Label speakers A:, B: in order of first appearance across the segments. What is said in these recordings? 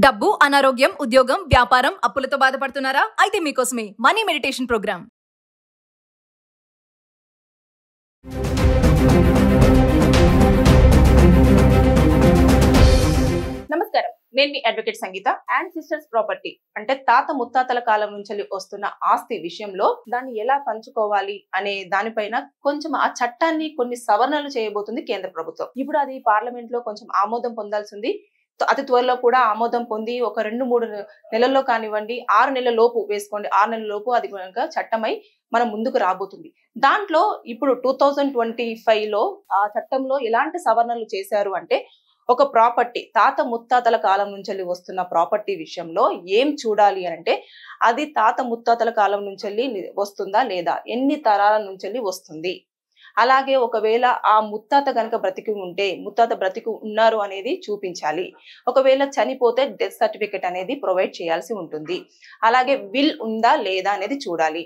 A: డబ్బు, అనారోగ్యం, ఉద్యోగం, వ్యాపారం, అప్పులతో బాధపడుతున్నారా? అయితే మీకోసమే మనీ మెడిటేషన్ ప్రోగ్రామ్.
B: నమస్కారం, నేను మీ అడ్వకేట్ సంగీత. యాన్సిస్టర్స్ ప్రాపర్టీ అంటే తాత ముత్తాతల కాలం నుంచి వస్తున్న ఆస్తి విషయంలో దాన్ని ఎలా పంచుకోవాలి అనే దానిపైన కొంచెం ఆ చట్టాన్ని కొన్ని సవరణలు చేయబోతుంది కేంద్ర ప్రభుత్వం. ఇప్పుడు అది పార్లమెంట్ లో కొంచెం ఆమోదం పొందాల్సింది. అతి త్వరలో కూడా ఆమోదం పొంది ఒక 2-3 నెలల్లో కానివ్వండి, 6 నెలల లోపు వేసుకోండి, 6 నెలల లోపు అది కనుక చట్టమై మనం ముందుకు రాబోతుంది. దాంట్లో ఇప్పుడు 2025లో ఆ చట్టంలో ఎలాంటి సవరణలు చేశారు అంటే, ఒక ప్రాపర్టీ తాత ముత్తాతల కాలం నుంచి వస్తున్న ప్రాపర్టీ విషయంలో ఏం చూడాలి అంటే, అది తాత ముత్తాతల కాలం నుంచి వస్తుందా లేదా, ఎన్ని తరాల నుంచి వస్తుంది. అలాగే ఒకవేళ ఆ ముత్తాత కనుక బ్రతికి ఉంటే, ముత్తాత బ్రతికి ఉన్నారు అనేది చూపించాలి. ఒకవేళ చనిపోతే డెత్ సర్టిఫికెట్ అనేది ప్రొవైడ్ చేయాల్సి ఉంటుంది. అలాగే విల్ ఉందా లేదా అనేది చూడాలి.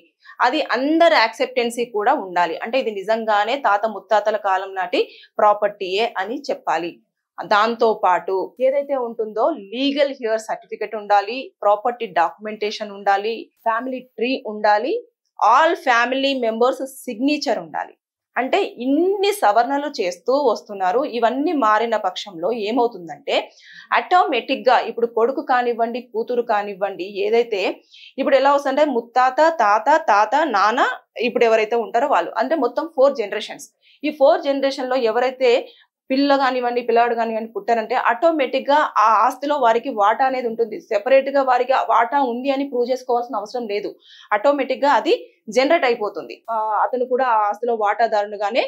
B: అది అందరు యాక్సెప్టెన్సీ కూడా ఉండాలి. అంటే ఇది నిజంగానే తాత ముత్తాతల కాలం నాటి ప్రాపర్టీయే అని చెప్పాలి. దాంతో పాటు ఏదైతే ఉంటుందో లీగల్ హియర్ సర్టిఫికెట్ ఉండాలి, ప్రాపర్టీ డాక్యుమెంటేషన్ ఉండాలి, ఫ్యామిలీ ట్రీ ఉండాలి, ఆల్ ఫ్యామిలీ మెంబర్స్ సిగ్నేచర్ ఉండాలి. అంటే ఇన్ని సవరణలు చేస్తూ వస్తున్నారు. ఇవన్నీ మారిన పక్షంలో ఏమవుతుందంటే, ఆటోమేటిక్ గా ఇప్పుడు కొడుకు కానివ్వండి, కూతురు కానివ్వండి, ఏదైతే ఇప్పుడు ఎలా వస్తుందంటే ముత్తాత, తాత, నాన్న, ఇప్పుడు ఎవరైతే ఉంటారో వాళ్ళు, అంటే మొత్తం 4 జనరేషన్స్. ఈ 4 జనరేషన్ లో ఎవరైతే పిల్లాడు కానివ్వండి పుట్టారంటే ఆటోమేటిక్ గా ఆ ఆస్తిలో వారికి వాటా అనేది ఉంటుంది. సెపరేట్ గా వారికి వాటా ఉంది అని ప్రూవ్ చేసుకోవాల్సిన అవసరం లేదు. ఆటోమేటిక్ గా అది జనరేట్ అయిపోతుంది. అతను కూడా ఆ ఆస్తిలో వాటాదారునిగానే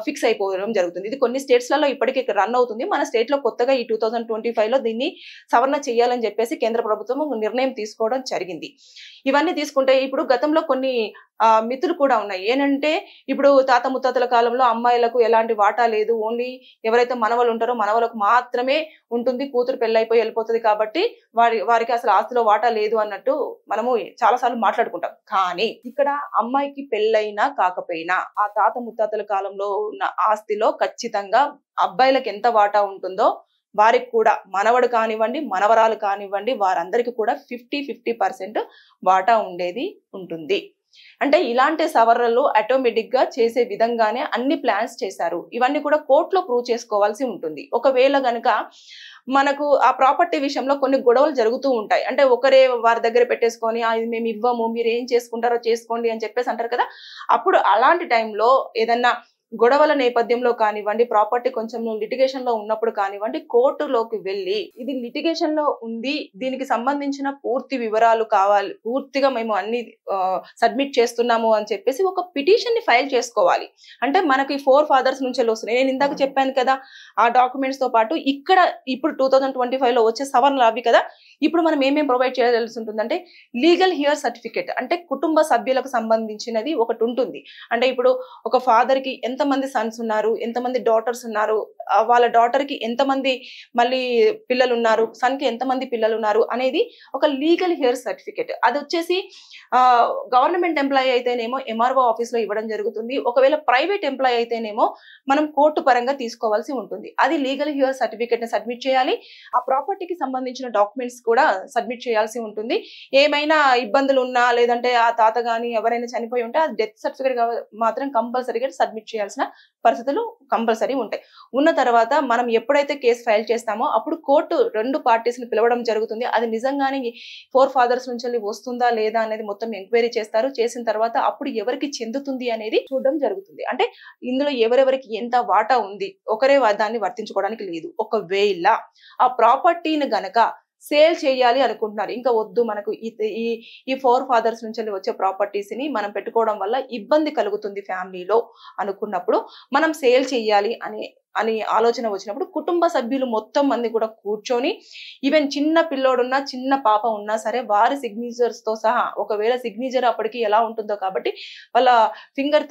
B: ఫిక్స్ అయిపోవడం జరుగుతుంది. ఇది కొన్ని స్టేట్స్ లలో ఇప్పటికీ రన్ అవుతుంది. మన స్టేట్ లో కొత్తగా ఈ 2025లో దీన్ని సవరణ చేయాలని చెప్పేసి కేంద్ర ప్రభుత్వం నిర్ణయం తీసుకోవడం జరిగింది. ఇవన్నీ తీసుకుంటే ఇప్పుడు గతంలో కొన్ని మితులు కూడా ఉన్నాయి. ఏంటంటే ఇప్పుడు తాత ముత్తాతల కాలంలో అమ్మాయిలకు ఎలాంటి వాటా లేదు, ఓన్లీ ఎవరైతే మనవలు ఉంటారో మనవలకు మాత్రమే ఉంటుంది, కూతురు పెళ్ళైపోయి వెళ్ళిపోతుంది కాబట్టి వారికి అసలు ఆస్తిలో వాటా లేదు అన్నట్టు మనము చాలాసార్లు మాట్లాడుకుంటాం. కానీ ఇక్కడ అమ్మాయికి పెళ్ళైనా కాకపోయినా ఆ తాత ముత్తాతల కాలంలో ఉన్న ఆస్తిలో ఖచ్చితంగా అబ్బాయిలకు ఎంత వాటా ఉంటుందో వారికి కూడా మనవడు కానివ్వండి, మనవరాలు కానివ్వండి, వారందరికీ కూడా 50% వాటా ఉండేది ఉంటుంది. అంటే ఇలాంటి సవరణలు ఆటోమేటిక్ గా చేసే విధంగానే అన్ని ప్లాన్స్ చేశారు. ఇవన్నీ కూడా కోర్టులో ప్రూవ్ చేసుకోవాల్సి ఉంటుంది. ఒకవేళ గనుక మనకు ఆ ప్రాపర్టీ విషయంలో కొన్ని గొడవలు జరుగుతూ ఉంటాయి. అంటే ఒకరే వారి దగ్గర పెట్టేసుకొని ఇది మేము ఇవ్వము, మీరు ఏం చేసుకుంటారో చేసుకోండి అని చెప్పేసి అంటారు కదా. అప్పుడు అలాంటి టైంలో ఏదన్నా గొడవల నేపథ్యంలో కానివ్వండి, ప్రాపర్టీ కొంచెం లిటిగేషన్ లో ఉన్నప్పుడు కానివ్వండి, కోర్టులోకి వెళ్ళి ఇది లిటిగేషన్ లో ఉంది, దీనికి సంబంధించిన పూర్తి వివరాలు కావాలి, పూర్తిగా మేము అన్ని సబ్మిట్ చేస్తున్నాము అని చెప్పేసి ఒక పిటిషన్ ని ఫైల్ చేసుకోవాలి. అంటే మనకి 4 ఫాదర్స్ నుంచి వస్తున్నాయి. నేను ఇందాక చెప్పాను కదా, ఆ డాక్యుమెంట్స్ తో పాటు ఇక్కడ ఇప్పుడు 2025లో వచ్చే సవరణలు అవి కదా. ఇప్పుడు మనం ఏమేమి ప్రొవైడ్ చేయాల్సి ఉంటుందంటే, లీగల్ హియర్ సర్టిఫికేట్ అంటే కుటుంబ సభ్యులకు సంబంధించినది ఒకటి ఉంటుంది. అంటే ఇప్పుడు ఒక ఫాదర్ కి ఎంతమంది సన్స్ ఉన్నారు, ఎంతమంది డాటర్స్ ఉన్నారు, వాళ్ళ డాటర్ కి ఎంతమంది మళ్ళీ పిల్లలు ఉన్నారు, సన్ కి ఎంతమంది పిల్లలు ఉన్నారు అనేది ఒక లీగల్ హియర్ సర్టిఫికేట్. అది వచ్చేసి గవర్నమెంట్ ఎంప్లాయీ అయితేనేమో ఎంఆర్ఓ ఆఫీస్ లో ఇవ్వడం జరుగుతుంది. ఒకవేళ ప్రైవేట్ ఎంప్లాయీ అయితేనేమో మనం కోర్టు పరంగా తీసుకోవాల్సి ఉంటుంది. అది లీగల్ హియర్ సర్టిఫికేట్ ని సబ్మిట్ చేయాలి. ఆ ప్రాపర్టీకి సంబంధించిన డాక్యుమెంట్స్ కూడా సబ్మిట్ చేయాల్సి ఉంటుంది. ఏమైనా ఇబ్బందులు ఉన్నా, లేదంటే ఆ తాత గాని ఎవరైనా చనిపోయి ఉంటే ఆ డెత్ సర్టిఫికేట్ మాత్రం కంపల్సరీగా సబ్మిట్ చేయాల్సిన పరిస్థితులు కంపల్సరీ ఉంటాయి. ఉన్న తర్వాత మనం ఎప్పుడైతే కేసు ఫైల్ చేస్తామో అప్పుడు కోర్టు 2 పార్టీస్ ని పిలవడం జరుగుతుంది. అది నిజంగానే 4 ఫాదర్స్ నుంచి వస్తుందా లేదా అనేది మొత్తం ఎంక్వైరీ చేస్తారు. చేసిన తర్వాత అప్పుడు ఎవరికి చెందుతుంది అనేది చూడడం జరుగుతుంది. అంటే ఇందులో ఎవరెవరికి ఎంత వాటా ఉంది, ఒకరే దాన్ని వర్తించుకోవడానికి లేదు. ఒకవేళ ఆ ప్రాపర్టీని గనక సేల్ చేయాలి అనుకుంటున్నారు, ఇంకా వద్దు మనకు ఈ 4 ఫాదర్స్ నుంచి వచ్చే ప్రాపర్టీస్ ని మనం పెట్టుకోవడం వల్ల ఇబ్బంది కలుగుతుంది ఫ్యామిలీలో అనుకున్నప్పుడు, మనం సేల్ చేయాలి అని ఆలోచన వచ్చినప్పుడు కుటుంబ సభ్యులు మొత్తం మంది కూడా కూర్చొని, ఈవెన్ చిన్న పిల్లోడున్నా చిన్న పాప ఉన్నా సరే వారి సిగ్నేచర్స్ తో సహా, ఒకవేళ సిగ్నేచర్ అప్పటికి ఎలా ఉంటుందో కాబట్టి వాళ్ళ ఫింగర్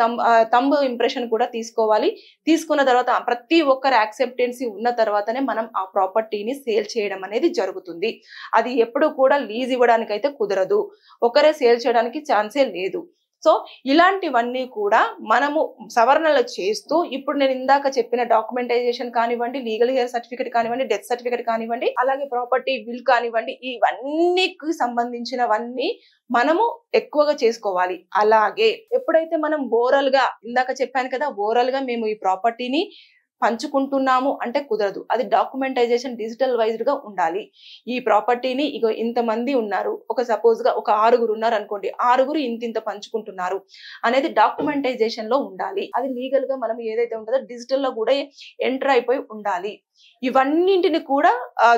B: థంబ్ ఇంప్రెషన్ కూడా తీసుకోవాలి. తీసుకున్న తర్వాత ప్రతి ఒక్కరి యాక్సెప్టెన్సీ ఉన్న తర్వాతనే మనం ఆ ప్రాపర్టీని సేల్ చేయడం అనేది జరుగుతుంది. అది ఎప్పుడు కూడా లీజ్ ఇవ్వడానికి అయితే కుదరదు, ఒకరే సేల్ చేయడానికి ఛాన్సే లేదు. సో ఇలాంటివన్నీ కూడా మనము సవరణలు చేస్తూ ఇప్పుడు నేను ఇందాక చెప్పిన డాక్యుమెంటైజేషన్ కానివ్వండి, లీగల్ హెయిర్ సర్టిఫికేట్ కానివ్వండి, డెత్ సర్టిఫికేట్ కానివ్వండి, అలాగే ప్రాపర్టీ విల్ కానివ్వండి, ఇవన్నీకి సంబంధించినవన్నీ మనము ఎక్కువగా చేసుకోవాలి. అలాగే ఎప్పుడైతే మనం ఓరల్ గా, ఇందాక చెప్పాను కదా, ఓరల్ గా మేము ఈ ప్రాపర్టీని పంచుకుంటున్నాము అంటే కుదరదు. అది డాక్యుమెంటైజేషన్ డిజిటల్ వైజ్డ్ గా ఉండాలి. ఈ ప్రాపర్టీని ఇగో ఇంతమంది ఉన్నారు, ఒక సపోజ్ గా ఒక 6 ఉన్నారు అనుకోండి, 6 ఇంత పంచుకుంటున్నారు అనేది డాక్యుమెంటైజేషన్ లో ఉండాలి. అది లీగల్ గా మనం ఏదైతే ఉంటుందో డిజిటల్ లో కూడా ఎంటర్ అయిపోయి ఉండాలి. ఇవన్నింటిని కూడా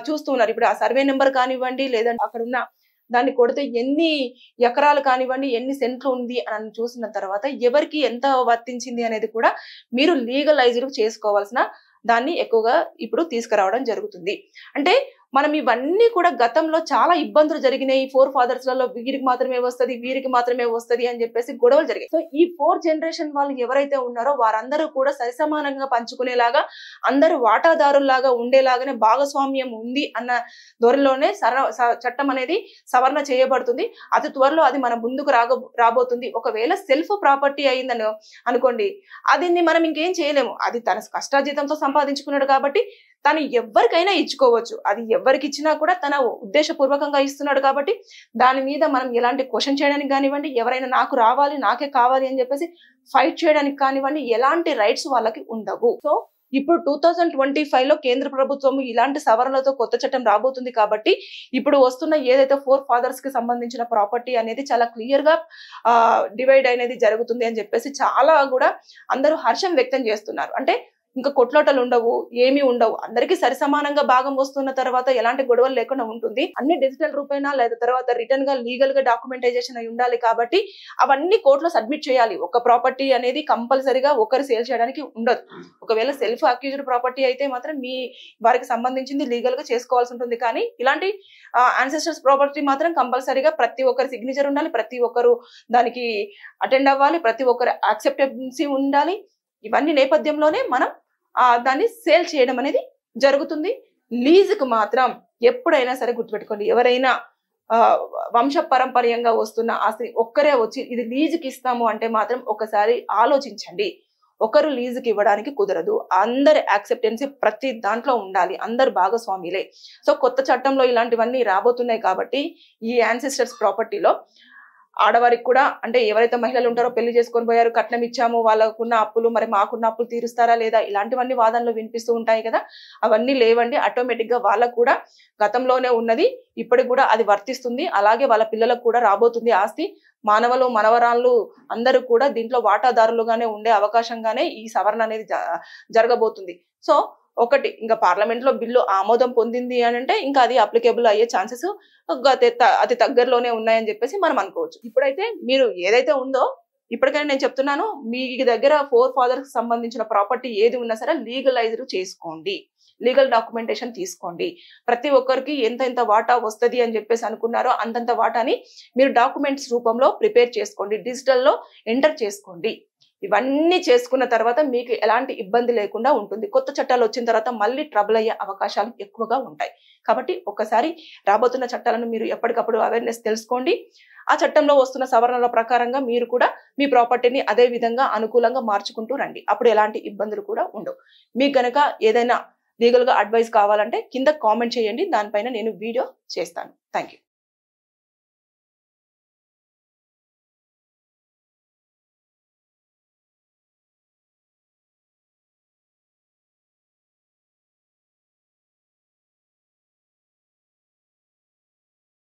B: చూస్తున్నారు. ఇప్పుడు ఆ సర్వే నెంబర్ కానివ్వండి, లేదంటే అక్కడ ఉన్న దాన్ని కొడితే ఎన్ని ఎకరాలు కానివ్వండి, ఎన్ని సెంట్లు ఉంది అని చూసిన తర్వాత ఎవరికి ఎంత వర్తించింది అనేది కూడా మీరు లీగలైజ్డ్ చేసుకోవాల్సిన దాన్ని ఎక్కువగా ఇప్పుడు తీసుకురావడం జరుగుతుంది. అంటే మనం ఇవన్నీ కూడా గతంలో చాలా ఇబ్బందులు జరిగినాయి. 4 ఫాదర్స్లలో వీరికి మాత్రమే వస్తుంది, వీరికి మాత్రమే వస్తుంది అని చెప్పేసి గొడవలు జరిగాయి. సో ఈ 4 జనరేషన్ వాళ్ళు ఎవరైతే ఉన్నారో వారందరూ కూడా సరిసమానంగా పంచుకునేలాగా, అందరూ వాటాదారుల్లాగా ఉండేలాగానే భాగస్వామ్యం ఉంది అన్న ధోరణిలోనే చట్టం అనేది సవరణ చేయబడుతుంది. అతి త్వరలో అది మన ముందుకు రాబోతుంది. ఒకవేళ సెల్ఫ్ ప్రాపర్టీ అయిందని అనుకోండి, అది మనం ఇంకేం చేయలేము. అది తన కష్టార్జితంతో సంపాదించుకున్నాడు కాబట్టి తను ఎవరికైనా ఇచ్చుకోవచ్చు. అది ఎవరికి ఇచ్చినా కూడా తన ఉద్దేశపూర్వకంగా ఇస్తున్నాడు కాబట్టి దాని మీద మనం ఎలాంటి క్వశ్చన్ చేయడానికి కానివ్వండి, ఎవరైనా నాకు రావాలి, నాకే కావాలి అని చెప్పేసి ఫైట్ చేయడానికి కానివ్వండి, ఎలాంటి రైట్స్ వాళ్ళకి ఉండవు. సో ఇప్పుడు 2025లో కేంద్ర ప్రభుత్వం ఇలాంటి సవరణలతో కొత్త చట్టం రాబోతుంది కాబట్టి ఇప్పుడు వస్తున్న ఏదైతే 4 ఫాదర్స్ కి సంబంధించిన ప్రాపర్టీ అనేది చాలా క్లియర్ గా డివైడ్ అనేది జరుగుతుంది అని చెప్పేసి చాలా కూడా అందరూ హర్షం వ్యక్తం చేస్తున్నారు. అంటే ఇంకా కొట్లాటలు ఉండవు, ఏమీ ఉండవు, అందరికీ సరిసమానంగా భాగం వస్తున్న తర్వాత ఎలాంటి గొడవలు లేకుండా ఉంటుంది. అన్ని డిజిటల్ రూపేనా లేదా తర్వాత రిటర్న్ గా లీగల్ గా డాక్యుమెంటైజేషన్ అయి ఉండాలి కాబట్టి అవన్నీ కోర్టులో సబ్మిట్ చేయాలి. ఒక ప్రాపర్టీ అనేది కంపల్సరీగా ఒకరు సేల్ చేయడానికి ఉండదు. ఒకవేళ సెల్ఫ్ అక్యూజ్డ్ ప్రాపర్టీ అయితే మాత్రం మీ వారికి సంబంధించింది లీగల్ గా చేసుకోవాల్సి ఉంటుంది. కానీ ఇలాంటి యాన్సెస్టర్స్ ప్రాపర్టీ మాత్రం కంపల్సరీగా ప్రతి ఒక్కరి సిగ్నేచర్ ఉండాలి, ప్రతి ఒక్కరు దానికి అటెండ్ అవ్వాలి, ప్రతి ఒక్కరు యాక్సెప్టెన్సీ ఉండాలి. ఇవన్నీ నేపథ్యంలోనే మనం దాన్ని సేల్ చేయడం అనేది జరుగుతుంది. లీజుకు మాత్రం ఎప్పుడైనా సరే గుర్తుపెట్టుకోండి, ఎవరైనా వంశపరంపర్యంగా వస్తున్న ఆస్తి ఒక్కరే వచ్చి ఇది లీజుకి ఇస్తాము అంటే మాత్రం ఒకసారి ఆలోచించండి. ఒకరు లీజుకి ఇవ్వడానికి కుదరదు. అందరి యాక్సెప్టెన్సీ ప్రతి దాంట్లో ఉండాలి, అందరు భాగస్వామిలే. సో కొత్త చట్టంలో ఇలాంటివన్నీ రాబోతున్నాయి కాబట్టి ఈ యాన్సెస్టర్స్ ప్రాపర్టీలో ఆడవారికి కూడా, అంటే ఎవరైతే మహిళలు ఉంటారో పెళ్లి చేసుకొని పోయారు, కట్నం ఇచ్చాము, వాళ్ళకున్న అప్పులు మరి మాకున్న అప్పులు తీరుస్తారా లేదా, ఇలాంటివన్నీ వాదనలు వినిపిస్తూ ఉంటాయి కదా. అవన్నీ లేవండి. ఆటోమేటిక్ గా వాళ్ళకు కూడా గతంలోనే ఉన్నది ఇప్పటికి కూడా అది వర్తిస్తుంది. అలాగే వాళ్ళ పిల్లలకు కూడా రాబోతుంది ఆస్తి. మానవులు మనవరాళ్ళు అందరూ కూడా దీంట్లో వాటాదారులుగానే ఉండే అవకాశంగానే ఈ సవరణ అనేది జరగబోతుంది. సో ఒకటి, ఇంకా పార్లమెంట్ లో బిల్లు ఆమోదం పొందింది అని అంటే ఇంకా అది అప్లికేబుల్ అయ్యే ఛాన్సెస్ అతి దగ్గరలోనే ఉన్నాయని చెప్పేసి మనం అనుకోవచ్చు. ఇప్పుడైతే మీరు ఏదైతే ఉందో ఇప్పటికైనా నేను చెప్తున్నాను, మీ దగ్గర 4 ఫాదర్స్ సంబంధించిన ప్రాపర్టీ ఏది ఉన్నా సరే లీగలైజ్డ్ చేసుకోండి, లీగల్ డాక్యుమెంటేషన్ తీసుకోండి. ప్రతి ఒక్కరికి ఎంత వాటా వస్తుంది అని చెప్పేసి అనుకున్నారో అంతంత వాటాని మీరు డాక్యుమెంట్స్ రూపంలో ప్రిపేర్ చేసుకోండి, డిజిటల్లో ఎంటర్ చేసుకోండి. ఇవన్నీ చేసుకున్న తర్వాత మీకు ఎలాంటి ఇబ్బంది లేకుండా ఉంటుంది. కొత్త చట్టాలు వచ్చిన తర్వాత మళ్ళీ ట్రబుల్ అయ్యే అవకాశాలు ఎక్కువగా ఉంటాయి. కాబట్టి ఒకసారి రాబోతున్న చట్టాలను మీరు ఎప్పటికప్పుడు అవేర్నెస్ తెలుసుకోండి. ఆ చట్టంలో వస్తున్న సవరణల ప్రకారంగా మీరు కూడా మీ ప్రాపర్టీని అదే విధంగా అనుకూలంగా మార్చుకుంటూ రండి. అప్పుడు ఎలాంటి ఇబ్బందులు కూడా ఉండవు. మీకు గనక ఏదైనా లీగల్ గా అడ్వైస్ కావాలంటే కింద కామెంట్ చేయండి, దానిపైన నేను వీడియో చేస్తాను. Thank you.